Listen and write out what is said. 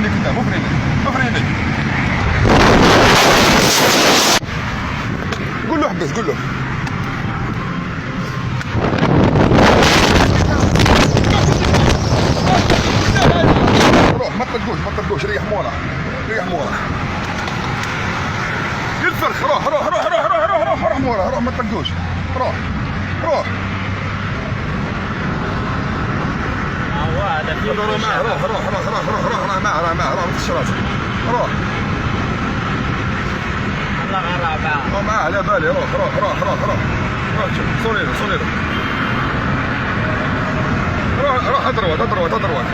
فريني قدام، مو فريني، مو فريني. قول له احبس، قول له. روح ما تطقوش، ما تطقوش، ريح موره، ريح موره. ينفرخ، روح روح روح روح روح روح روح روح موره، روح ما تطقوش، روح روح. هذا فيه روح معه، روح روح روح روح روح روح روح معه، روح معه، روح ما تخش راسك، روح. الله غرا معه. روح معه على بالي، روح روح روح روح روح. روح شوف، صوني له صوني له. روح روح اضربه اضربه اضربه.